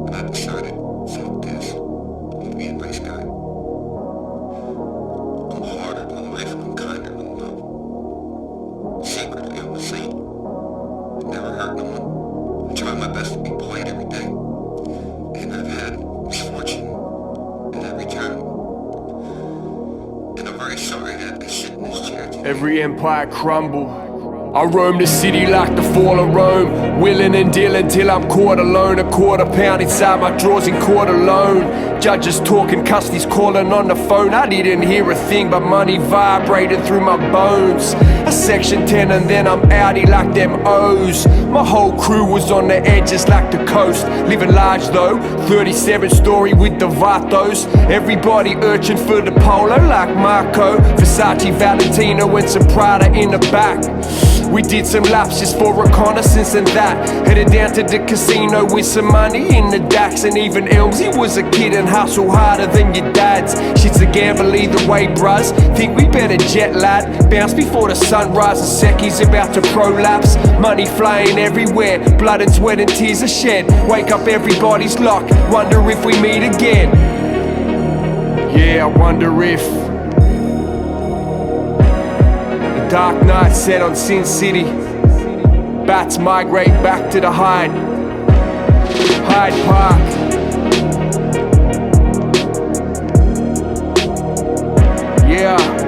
And I decided, fuck this, I'm gonna be a nice guy. I'm harder than life and I'm kinder than love. Secretly, I'm a saint. I never hurt no one. I try my best to be polite every day. And I've had misfortune in every turn. And I'm very sorry I had to sit in this chair today. Every empire crumble. I roam the city like the fall of Rome, willing and dealing till I'm caught alone. A quarter pound inside my drawers in court alone. Judges talking, custodies calling on the phone. I didn't hear a thing but money vibrating through my bones. A section 10 and then I'm outie like them O's. My whole crew was on the edges like the coast. Living large though, 37 story with the Vatos. Everybody urchin for the polo like Marco. Versace, Valentino and some Prada in the back. We did some laps just for reconnaissance and that. Headed down to the casino with some money in the DAX. And even Elmsy was a kid and hustle harder than your dad's. Shit's a gamble either way, bruz. Think we better jet, lad. Bounce before the sunrise and Seki's about to prolapse. Money flying everywhere, blood and sweat and tears are shed. Wake up, everybody's locked, wonder if we meet again. Yeah, I wonder if dark night set on Sin City. Bats migrate back to the Hyde Park. Yeah.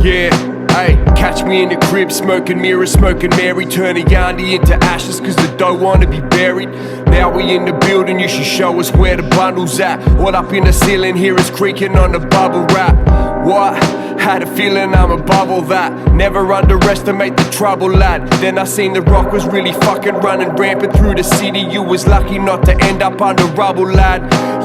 Yeah, hey, catch me in the crib, smoking mirrors, smoking Mary, turning Yandi into ashes cause the dough wanna be buried. Now we in the building, you should show us where the bundle's at. All up in the ceiling, hear us creaking on the bubble wrap. What? Had a feeling I'm above all that. Never underestimate the trouble, lad. Then I seen the rock was really fucking running rampant through the city. You was lucky not to end up under rubble, lad.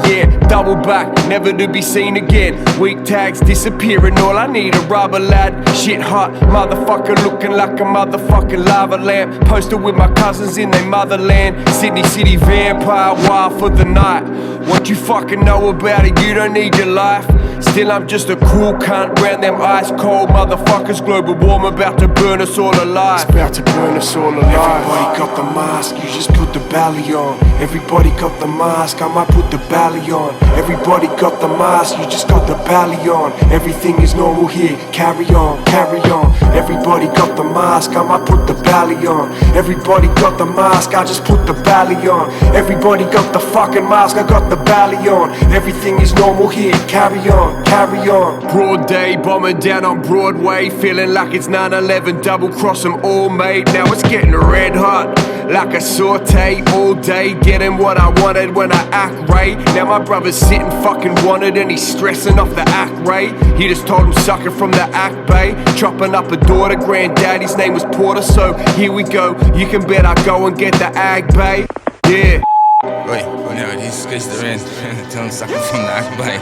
Yeah, double back, never to be seen again. Weak tags disappearing, all I need a rubber, lad. Shit hot, motherfucker looking like a motherfucking lava lamp. Posted with my cousins in their motherland. Sydney City vampire, wild for the night. What you fucking know about it, you don't need your life. Still I'm just a cool cunt round them ice cold motherfuckers. Global warm about to burn us all alive. It's about to burn us all alive. Everybody got the mask, you just put the Bally on. Everybody got the mask, I might put the Bally on. Everybody got the mask, you just got the Bally on. Everything is normal here, carry on, carry on. Everybody got the mask, I might put the Bally on. Everybody got the mask, I just put the Bally on. Everybody got the fucking mask, I got the Bally on. Everything is normal here, carry on, carry on. Broad day, bombing down on Broadway, feeling like it's 9/11, double cross them all, mate. Now it's getting red hot, like a saute all day, getting what I wanted when I act right. Now my brother's sitting fucking wanted and he's stressing off the act right. He just told him sucker from the act bay, chopping up a daughter, granddaddy's name was Porter, so here we go. You can bet I go and get the ag bay, yeah. Oi, wanneer die Skeaz erin, dan zak ik vandaag bij.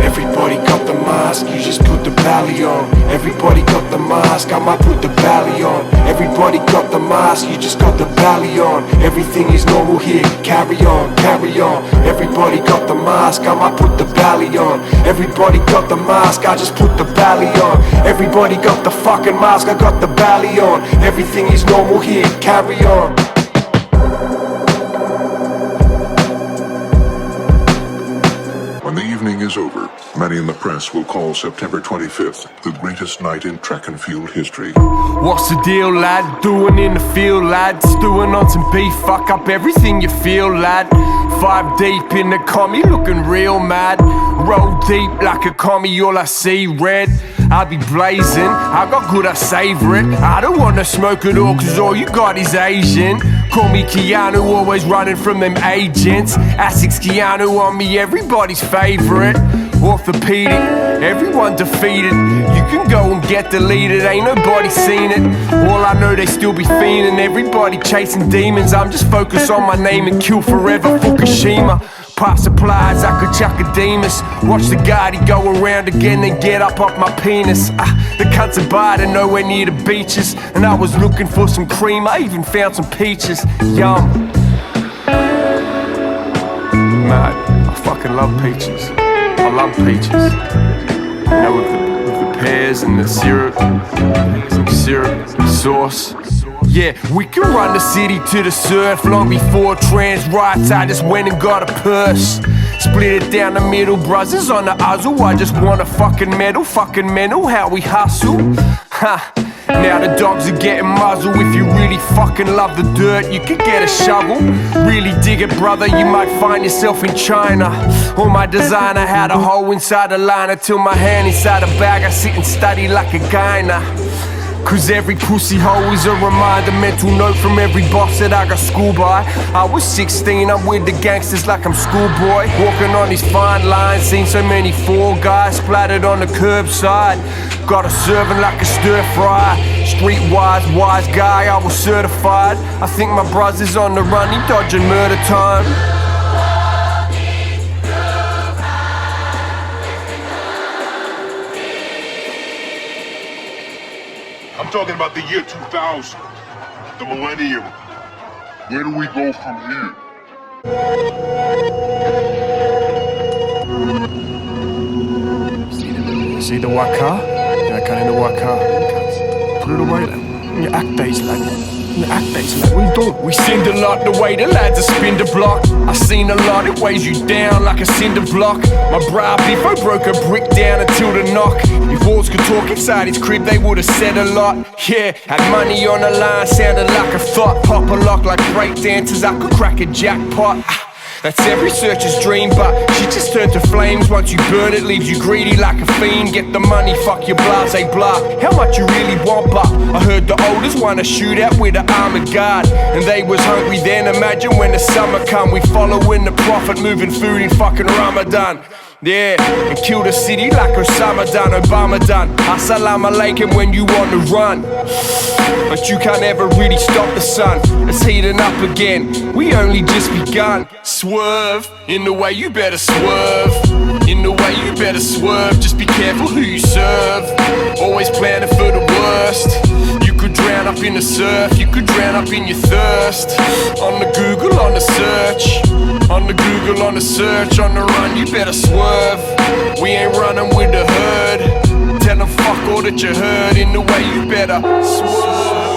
Everybody got the mask, you just put the Bally on. Everybody got the mask, I might put the Bally on. Everybody got the mask, you just got the Bally on. Everything is normal here, carry on, carry on. Everybody got the mask, I might put the Bally on. Everybody got the mask, I just put the Bally on. Everybody got the fucking mask, I got the Bally on. Everything is normal here, carry on. When the evening is over, many in the press will call September 25th the greatest night in track and field history. What's the deal, lad? Doing in the field, lad? Stewing on some beef, fuck up everything you feel, lad. 5 deep in the commie, looking real mad. Roll deep like a commie, all I see red. I be blazing, I got good, I savor it. I don't wanna smoke it all, cause all you got is Asian. Call me Keanu, always running from them agents. Asics Keanu on me, everybody's favorite. Orthopedic, everyone defeated. You can go and get deleted, ain't nobody seen it. All I know, they still be fiending. Everybody chasing demons, I'm just focused on my name and kill forever Fukushima. part supplies, I could chuck a Demas. Watch the Gotti go around again and get up off my penis. The cunts are biting nowhere near the beaches, and I was looking for some cream, I even found some peaches. Yum. Mad, I fucking love peaches. I love peaches. You know, with the pears and the syrup, sauce. Yeah, we can run the city to the surf long before trans rights. I just went and got a purse. Split it down the middle, brothers on the hustle. I just want a fucking medal, fucking mental, how we hustle. Ha. Now the dogs are getting muzzled. If you really fucking love the dirt, you could get a shovel. Really dig it, brother, you might find yourself in China. Or my designer had a hole inside the liner, till my hand inside the bag, I sit and study like a gyna. Cause every pussy hole is a reminder, mental note from every boss that I got schooled by. I was 16, I'm with the gangsters like I'm schoolboy, walking on these fine lines, seen so many Fall Guys splattered on the curbside. Got a serving like a stir fry, streetwise, wise guy, I was certified. I think my brother's on the run, he dodging murder time. I'm talking about the year 2000, the millennium. Where do we go from here? See the white car? Yeah, I got in the white car. Put it away then. You act days, lad. You act days, lad. What are you doing? We sinned a lot the way the lads are spin the block. I seen a lot, it weighs you down like a cinder block. My bra biffo broke a brick down until the knock. If walls could talk inside his crib, they would've said a lot. Yeah, had money on the line, sounded like a thought. Pop a lock like break dancers, I could crack a jackpot. That's every searcher's dream, but shit just turned to flames. Once you burn it, leaves you greedy like a fiend. Get the money, fuck your blase blah. How much you really want, but I heard the oldest want a shootout with an armored guard, and they was hungry then. Imagine when the summer come, we following the prophet, moving food in fucking Ramadan. Yeah, and kill the city like Osama done, Obama done. Assalamu alaikum when you on the run. But you can't ever really stop the sun. It's heating up again, we only just begun. Swerve, in the way you better swerve. In the way you better swerve, just be careful who you serve. Always planning for the worst. You could drown up in the surf, you could drown up in your thirst. On the Google, on the search. On the Google, on the search, on the run, you better swerve. We ain't running with the herd. Tell them fuck all that you heard. In the way you better swerve.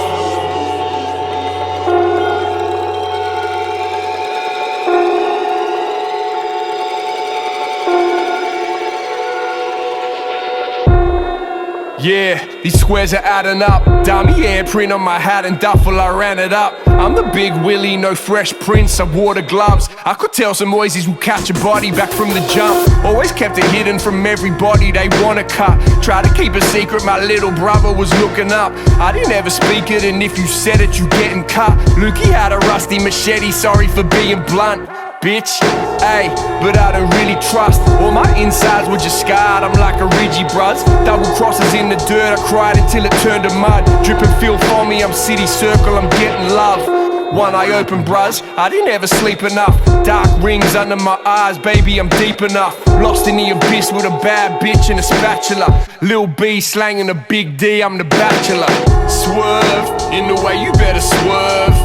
Yeah, these squares are adding up. Dummy handprint on my hat and duffel, I ran it up. I'm the big Willie, no fresh prints, I wore the gloves. I could tell some Noyz will catch a body back from the jump. Always kept it hidden from everybody they wanna cut. Try to keep a secret, my little brother was looking up. I didn't ever speak it, and if you said it, you getting cut. Lukey had a rusty machete, sorry for being blunt. Bitch, ayy, but I don't really trust. All my insides were just scarred, I'm like a Reggie bruz. Double crosses in the dirt, I cried until it turned to mud. Dripping feel for me, I'm city circle, I'm getting love. One eye open, bruz, I didn't ever sleep enough. Dark rings under my eyes, baby, I'm deep enough. Lost in the abyss with a bad bitch and a spatula. Lil B slanging a big D, I'm the bachelor. Swerve, in the way you better swerve.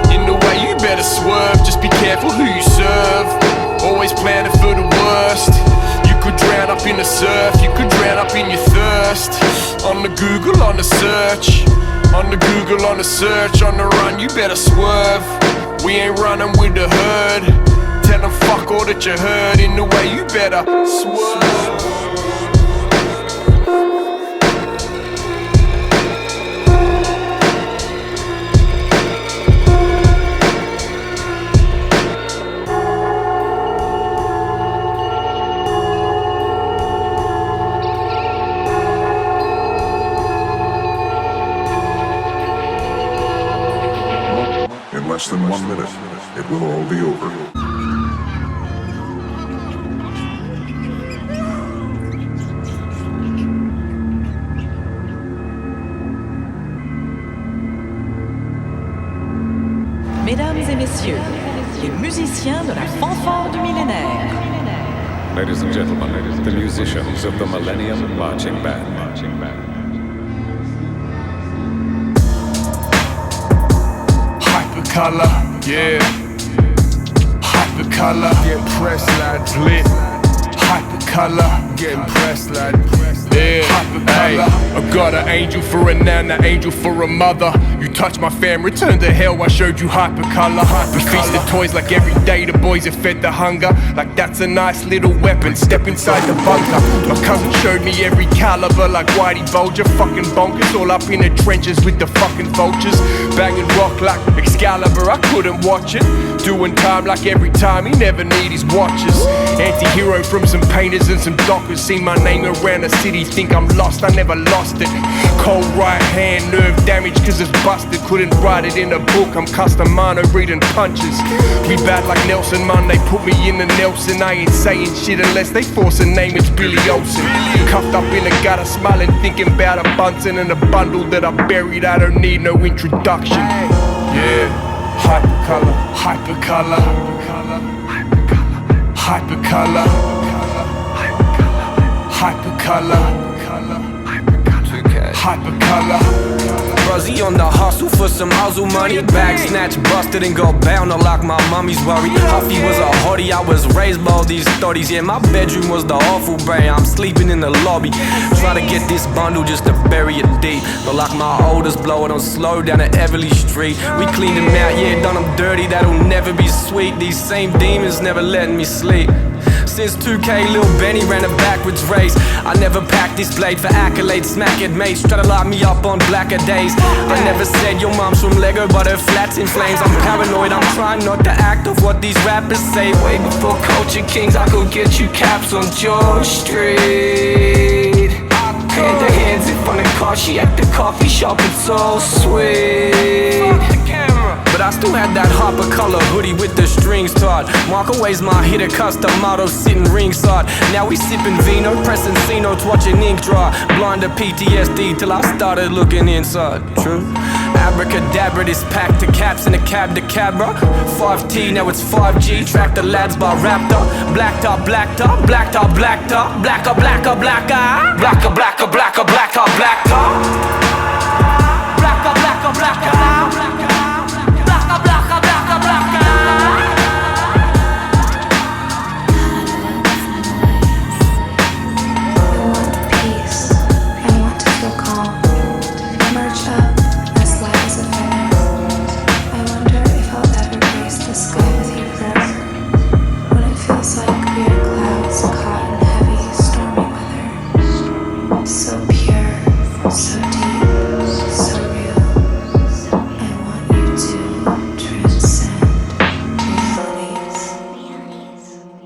In the way you better swerve, just be careful who you serve. Always planning for the worst. You could drown up in the surf, you could drown up in your thirst. On the Google, on the search. On the Google, on the search, on the run, you better swerve. We ain't running with the herd. Tell them fuck all that you heard. In the way you better swerve. In less than 1 minute, it will all be over. Mesdames et messieurs, les musiciens de la fanfare du millénaire. Ladies and gentlemen, the musicians of the Millennium Marching Band. Hypercolor, yeah. Hypercolor, getting pressed, lads lit. Hypercolor, getting pressed, lad. Yeah, hey, I got an angel for a nan, an angel for a mother. You touch my fam, return to hell, I showed you hypercolor. We feasted toys like every day, the boys have fed the hunger. Like that's a nice little weapon, step inside the bunker. My cousin showed me every caliber like Whitey Bulger. Fucking bonkers, all up in the trenches with the fucking vultures. Banging rock like Excalibur, I couldn't watch it. Doing time like every time, he never need his watches. Anti-hero from some painters and some dockers. See my name around the city, think I'm lost, I never lost it. Cold right hand, nerve damage cause it's busted. Couldn't write it in a book, I'm Customano reading punches. We bad like Nelson Man, they put me in the Nelson. I ain't saying shit unless they force a name, it's Billy Olsen. Cuffed up in a gutter, smiling, thinking about a Bunsen and a bundle that I buried, I don't need no introduction. Yeah. Hypercolor, hypercolor, hypercolor, hypercolor, hypercolor. Bruzzy on the hustle for some hustle money. Bag snatch busted and go bound to like my mummy's worried. Huffy was a hottie, I was raised by all these 30s. Yeah, my bedroom was the awful brain, I'm sleeping in the lobby. Try to get this bundle just to bury it deep. But like my oldest blower, don't slow down at Everly Street. We cleaned him out, yeah, done him dirty, that'll never be sweet. These same demons never letting me sleep. Since 2K, Lil Benny ran a backwards race. I never packed this blade for accolades, smack it mates. Try to lock me up on blacker days. I never said your mom's from Lego, but her flat's in flames. I'm paranoid, I'm trying not to act off what these rappers say. Way before Culture Kings, I could get you caps on George Street. Hand her hands in front of car, she at the coffee shop, it's so sweet. But I still had that hypercolor hoodie with the strings tied. Mark always my hitter, custom motto sitting ringside. Now we sipping vino, pressing C notes, watching ink dry. Blind to PTSD till I started looking inside. True. Abracadabra, this pack to caps in a cab to cabra. 5T, now it's 5G. Track the lads by Raptor. Blacked up, blacked up, blacked up, blacked up. Blacker, blacker, blacker. Blacker, blacker, blacker, blacker, blacker. Blacker, blacker, blacker.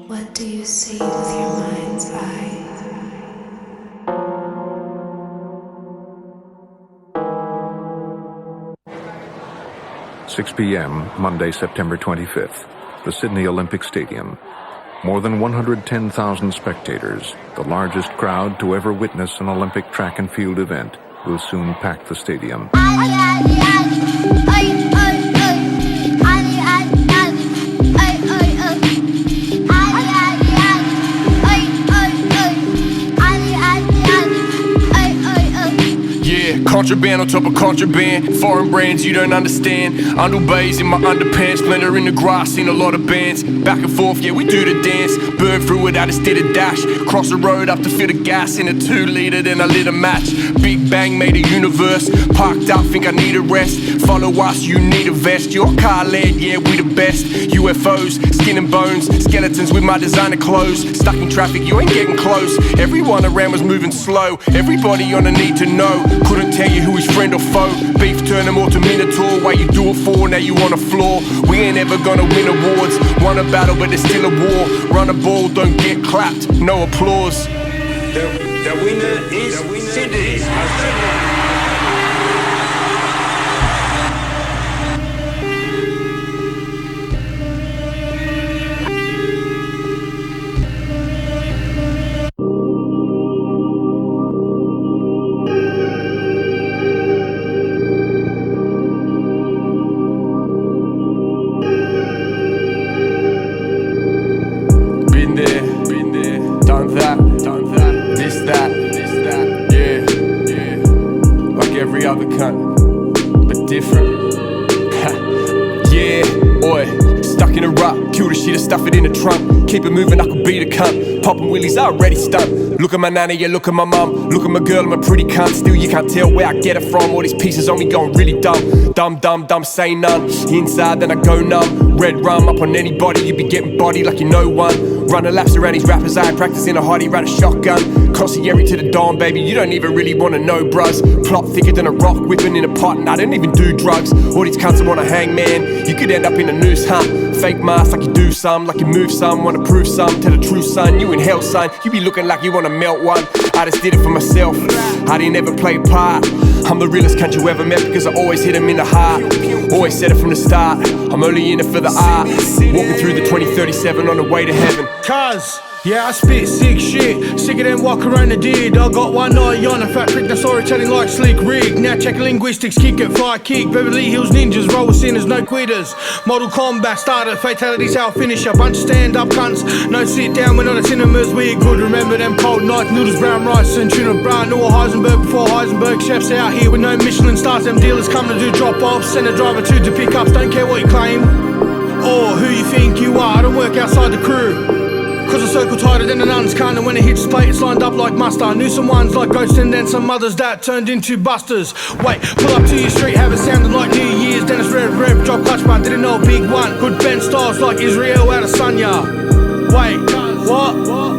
What do you see with your mind's eye? 6 p.m., Monday, September 25th, the Sydney Olympic Stadium. More than 110,000 spectators, the largest crowd to ever witness an Olympic track and field event, will soon pack the stadium. Contraband on top of contraband, foreign brands you don't understand. Underbays in my underpants, splendor in the grass, seen a lot of bands. Back and forth, yeah, we do the dance. Burn through it, I just did a dash. Cross the road up to fill the gas in a 2-liter, then I lit a match. Big bang made a universe, parked up, think I need a rest. Follow us, you need a vest. Your car led, yeah, we the best. UFOs, skin and bones, skeletons with my designer clothes. Stuck in traffic, you ain't getting close. Everyone around was moving slow. Everybody on a need to know. Couldn't tell you who is friend or foe. Beef turn them all to Minotaur. Why you do it for, now you on the floor. We ain't ever gonna win awards. Won a battle but there's still a war. Run a ball, don't get clapped, no applause. The winner is Sydney. up, kill the shit and stuff it in the trunk. Keep it moving, I could beat a cunt. Poppin' willies, I already stunt. Look at my nanny, yeah, look at my mum. Look at my girl, I'm a pretty cunt. Still, you can't tell where I get it from. All these pieces on me going really dumb. Dumb, say none. Inside, then I go numb. Red rum up on anybody, you be getting body like you know one. Running laps around these rappers, I practice in a hottie, ride a shotgun. Concierge to the dawn, baby, you don't even really wanna know, bruz. Plot thicker than a rock, whipping in a pot, and I don't even do drugs. All these cunts wanna hang, man, you could end up in a noose, huh? Fake mask like you do some, like you move some, wanna prove some. Tell the truth, son, you in hell, son. You be looking like you wanna melt one. I just did it for myself, I didn't ever play a part. I'm the realest cunt you ever met because I always hit him in the heart. Always said it from the start, I'm only in it for the art. Walking through the 2037 on the way to heaven. Cuz, yeah, I spit sick shit, sicker than what Corona did. I got one eye on a fat prick, that's storytelling like Slick Rick. Now checking linguistics, kick it, fly kick. Beverly Hills ninjas, roll with sinners, no quitters. Model combat starter, fatalities how I finish up. Bunch stand up cunts, no sit down, we're not at cinemas, we're good. Remember them cold nights, noodles, brown rice and tuna brown. Knew a Heisenberg before Heisenberg. Chefs out here with no Michelin stars, them dealers come to do drop offs. Send a driver to pick ups, don't care what you claim or who you think you are. I don't work outside the crew. Cause a circle tighter than a nun's cunt, and when it hits plate it's lined up like mustard. Knew some ones like ghosts and then some others that turned into busters. Wait, pull up to your street, have it sounding like New Year's. Dennis Rev, drop clutch bar, didn't know a big one. Good bend styles like Israel out of Sunya. Wait, what?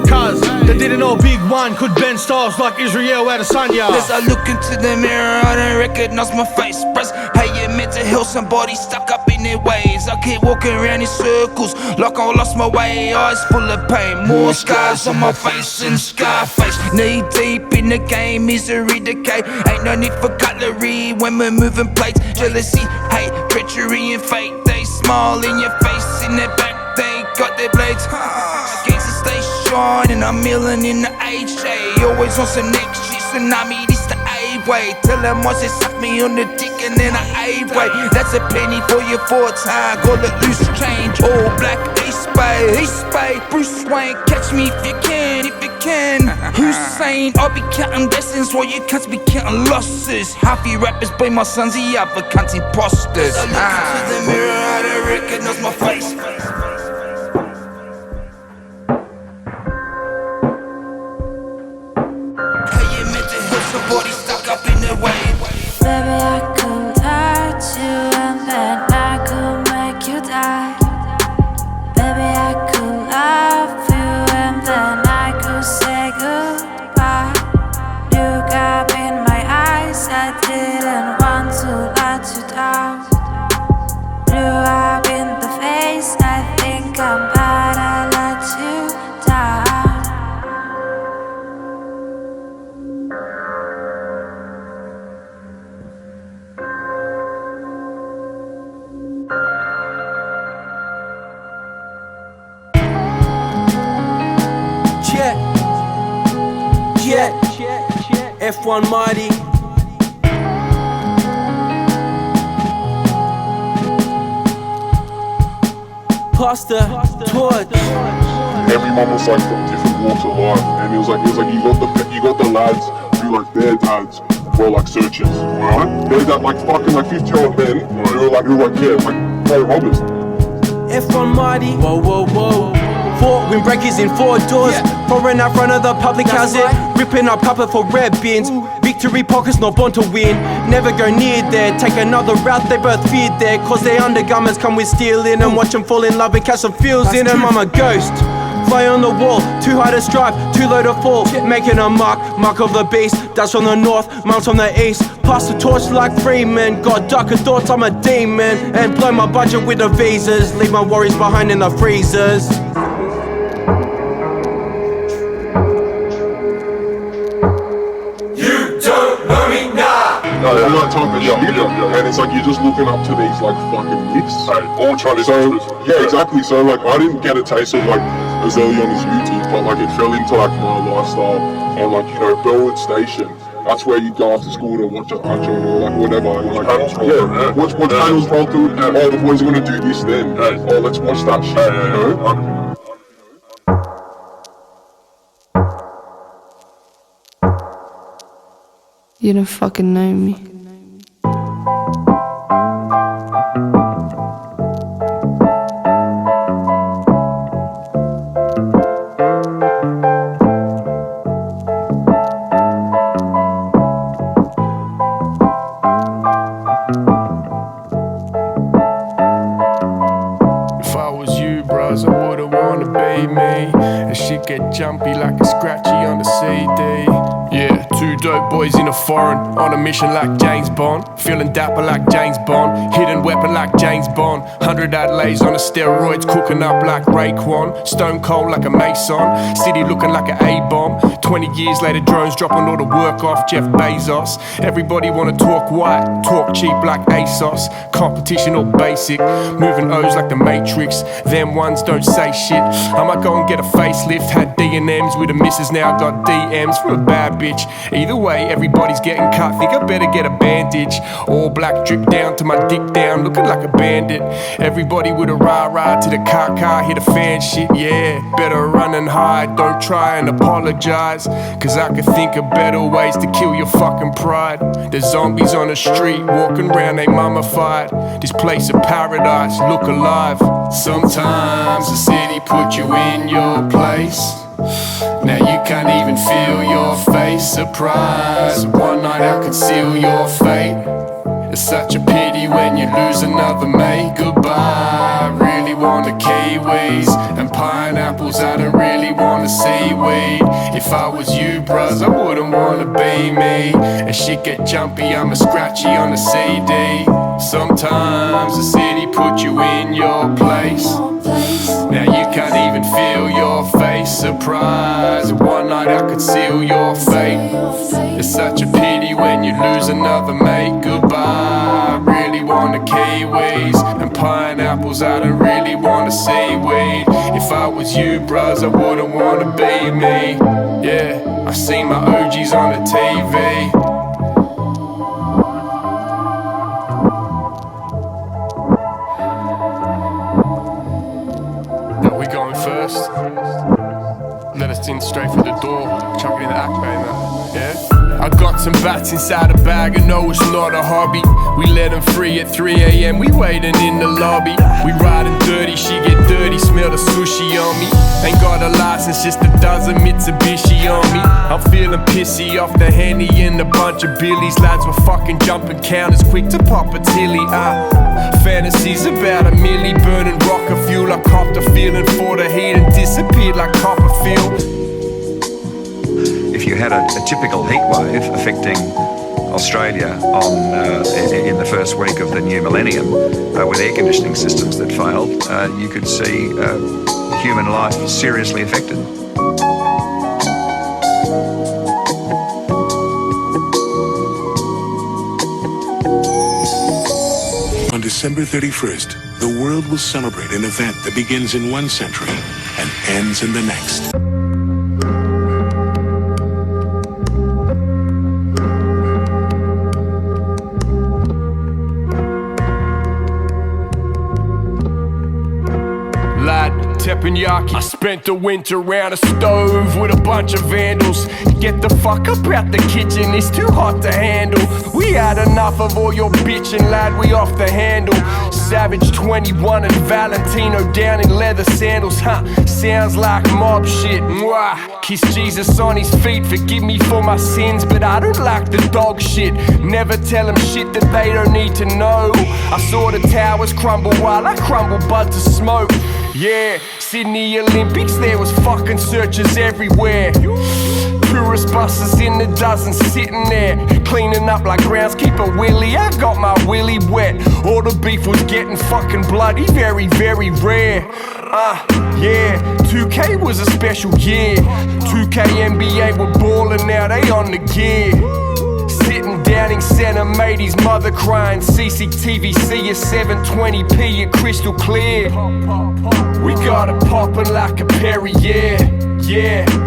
Cuz they didn't know a big one. Could bend styles like Israel out of Sunya. As I look into the mirror, I don't recognize my face. Press, hey, you meant to heal somebody stuck up in their ways. I keep walking around in circles like I lost my way. Eyes full of pain, more scars on my face and Scarface. Knee deep in the game, misery, decay. Ain't no need for cutlery when we're moving plates. Jealousy, hate, treachery and fate. They smile in your face, in their back they got their blades. Against the stay shining, I'm milling in the HJ. Always on some next shit, tsunami, this the A-way. Tell them once they suck me on the dick and then I A-way. That's a penny for your 4 time, call it loose change. All black, East Bay, Bruce Wayne. Catch me if you can, Hussein, I'll be counting blessings while you cunts be counting losses. Half you rappers blame my sons, the other cunts imposters. I look into the mirror, I don't recognize my face. Somebody stuck up in the way. Baby, I could touch you and then I could make you die. Baby, I could love you and then I could say goodbye. You got in my eyes, I didn't want to let you down. Blew up in the face, I think I'm bad, I let you down. F1 Marty. Pass the torch. Everyone was like from different walks of life, and it was like you got the lads who like their dads were like searchers, right? Their dad like fucking like 50-year-old men who were like pro robbers. F1 Marty. Whoa. 4 windbreakers in 4 doors. Pouring out front of the public house, ripping up copper for red bins. Victory pockets, not born to win. Never go near there, take another route, they both feared there. Cause their undergarments come with steel in and watch them fall in love and catch some feels in them. I'm a ghost, fly on the wall, too high to strive, too low to fall. Making a mark of the beast. That's from the north, mounts from the east. Pass the torch like Freeman, got darker thoughts, I'm a demon. And blow my budget with the visas, leave my worries behind in the freezers. No, I'm not talking shit, and it's like you're just looking up to these like fucking myths. All trying to so, yeah, exactly. So like I didn't get a taste of like Azalea on his YouTube, but like it fell into like my lifestyle on like, you know, Bellwood Station. That's where you go after school to watch a Archer or like whatever. And, like, watch panels roll through. Oh, the boys are gonna do this then. Oh, let's watch that shit. You know. You don't fucking know me. bros, I wouldn't wanna be me. And shit get jumpy like a scratchy on the CD. Yeah, two dope boys in a foreign, on a mission like James Bond. Feeling dapper like James Bond, hidden weapon like James Bond. 100 Adelays on the steroids, cooking up like Raekwon. Stone cold like a Mason, city looking like an A-bomb. 20 years later, drones dropping all the work off Jeff Bezos. Everybody wanna talk white, talk cheap like ASOS. Competition all basic, moving O's like the Matrix. Them ones don't say shit. I might go and get a facelift. Had D&M's with a missus, now got DMs for a bad bitch. Either way, everybody's getting cut. Think I better get a bandage. All black drip down to my dick down, looking like a bandit. Everybody with a rah-rah to the car, hit a fan shit, yeah. Better run and hide, don't try and apologize. Cause I could think of better ways to kill your fucking pride. There's zombies on the street, walking around, they mummified. This place a paradise, look alive. Sometimes the city put you in your place. Now you can't even feel your face. Surprise, one night I could seal your fate. It's such a pity when you lose another mate. Goodbye, I really want the kiwis and pineapples, I don't really want the seaweed. If I was you, bros, I wouldn't wanna be me. And shit get jumpy, I'm a scratchy on a CD. Sometimes the city put you in your place. Now you can't even feel your face. Surprise, one night I could seal your fate. It's such a pity when you lose another mate. Goodbye, I really want the kiwis and pineapples, I don't really want the seaweed. If I was you, bros, I wouldn't wanna be me. Yeah, I seen my OGs on the TV. First, let us in straight through the door, chuck it in the Akbay, man, yeah? I got some bats inside a bag and no, it's not a hobby. We let them free at 3 AM, we waiting in the lobby. We riding dirty, she get dirty, smell the sushi on me. Ain't got a license, just a dozen Mitsubishi on me. I'm feeling pissy off the Henny and a bunch of Billies. Lads were fucking jumping counters quick to pop a tilly, fantasies about a milli, burning rocket fuel. I copped a feeling for the heat and disappeared like Copperfield. If you had a typical heat wave affecting Australia in the first week of the new millennium, with air conditioning systems that failed, you could see human life seriously affected. On December 31st, the world will celebrate an event that begins in one century and ends in the next. Teppanyaki. I spent the winter around a stove with a bunch of vandals. Get the fuck up out the kitchen, it's too hot to handle. We had enough of all your bitching, lad, we off the handle. Savage 21 and Valentino down in leather sandals, sounds like mob shit. Mwah. Kiss Jesus on his feet, forgive me for my sins, but I don't like the dog shit. Never tell them shit that they don't need to know. I saw the towers crumble while I crumble bud to smoke. Yeah, Sydney Olympics, there was fucking searchers everywhere. Tourist buses in the dozens sitting there, cleaning up like groundskeeper Willie. I got my willy wet. All the beef was getting fucking bloody, very, very rare. Yeah, 2K was a special year. 2K NBA were ballin', now they on the gear. Sitting down in center, made his mother crying. CCTV, see you 720p, you crystal clear. We got it poppin' like a Perry, yeah,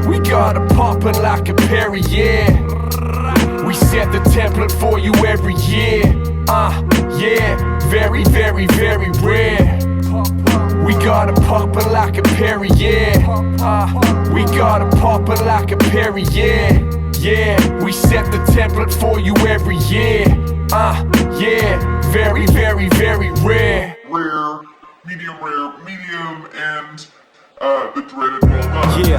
we got it poppin' like a Perry, yeah. We set the template for you every year, yeah, very, very, very rare. We got it poppin' like a Perry, yeah. We got it poppin' like a Perry, yeah, we set the template for you every year, yeah, very, very, very rare. Rare, medium, and the dreaded Bugatti.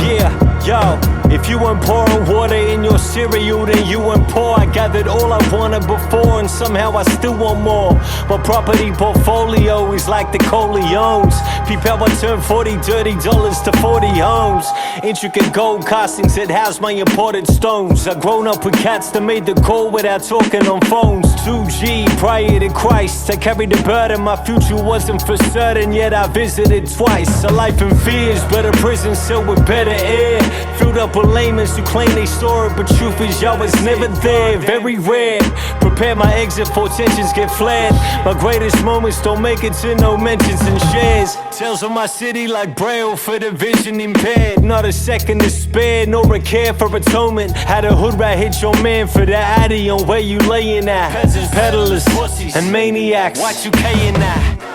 Yeah, yo. If you weren't pouring water in your cereal, then you weren't poor. I gathered all I wanted before, and somehow I still want more. My property portfolio is like the Corleones. Peep how I turned 40 dirty dollars to 40 homes. Intricate gold castings that house my imported stones. I've grown up with cats that made the call without talking on phones. 2G, prior to Christ, I carried the burden. My future wasn't for certain, yet I visited twice. A life in fears, but a prison cell with better air. Filled up with laymen who claim they saw it, but truth is y'all was never there. Very rare. Prepare my exit for tensions get flared. My greatest moments don't make it to no mentions and shares. Tales of my city like Braille for the vision impaired. Not a second to spare, nor a care for atonement. Had a hood rat hit your man for the addy on where you layin' at. Peasants, peddlers, pussies, and maniacs. Y2K in that.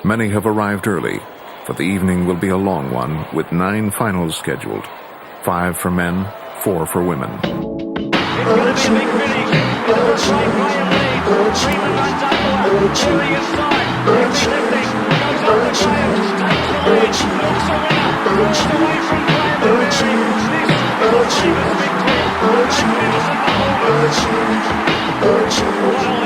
Many have arrived early, for the evening will be a long one with 9 finals scheduled. 5 for men, 4 for women. It's going to be a big finish. It's a straight Graham lead. Freeman runs over. Cherry aside. Heavy lifting. Goes on to Graham. Takes the lead. Looks a winner. Moves away from Graham and Mary. This is a famous victory. Magnificent performance. What a legend. What a champion.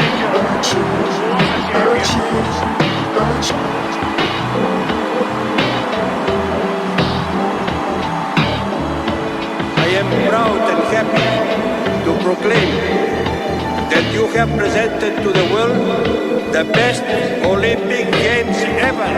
I am proud and happy to proclaim that you have presented to the world the best Olympic Games ever.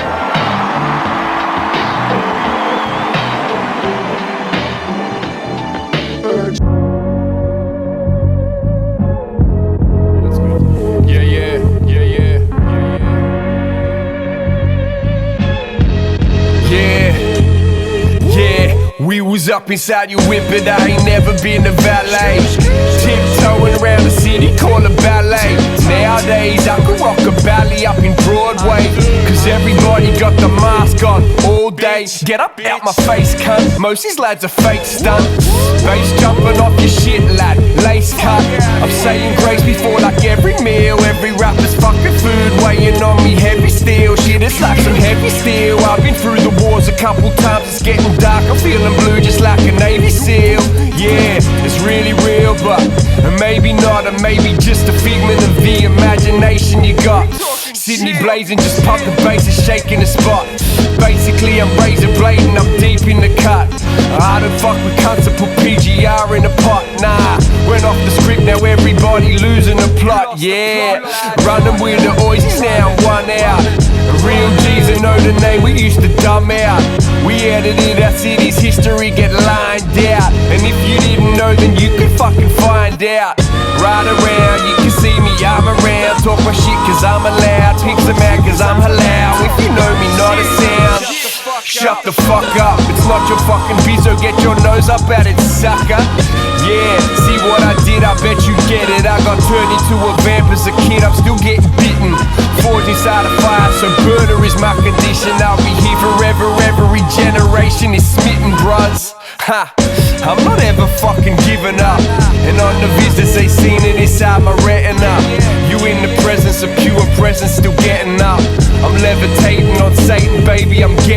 We was up inside your whip, but I ain't never been a valet. Tiptoeing around the city, call a ballet. Nowadays I could rock a Bally up in Broadway, cause everybody got the mask on all day. Get up out my face, cunt. Most these lads are fake stunt. Bass jumping off your shit, lad. Lace cut. I'm saying grace before like every meal. Every rapper's fucking food weighing on me heavy steel. Shit, it's like some heavy steel. I've been through the wars a couple times. It's getting dark, I'm feeling blue just like a Navy SEAL. Yeah, it's really real, but maybe not, or maybe just a figment of the imagination you got. Sydney blazing, just pop the bass and shaking the spot. Basically I'm razor blading, I'm deep in the cut. I don't fuck with cunts and put PGR in the pot. Nah, went off the script, now everybody losing the plot. Yeah, running with the Noyz, now I'm 1 out. Real G's that know the name, we used to dumb out. We edited our city's history, get lined out. And if you didn't know, then you could fucking find out. Ride around, you can see me, I'm around. Talk my shit cause I'm allowed. Pick some out cause I'm halal. If you know me, not a sound. Shut the fuck up, it's not your fucking bizzo. Get your nose up at it, sucker. Yeah, see what I did, I bet you get it. I got turned into a vamp as a kid, I'm still getting bitten. Forged inside a fire, so burner is my condition. I'll be here forever, every generation is smitten, bruhs. Ha, I'm not ever fucking giving up. And on the visits they seen it inside my retina. You in the presence of pure presence, still getting up. I'm levitating on Satan, baby, I'm getting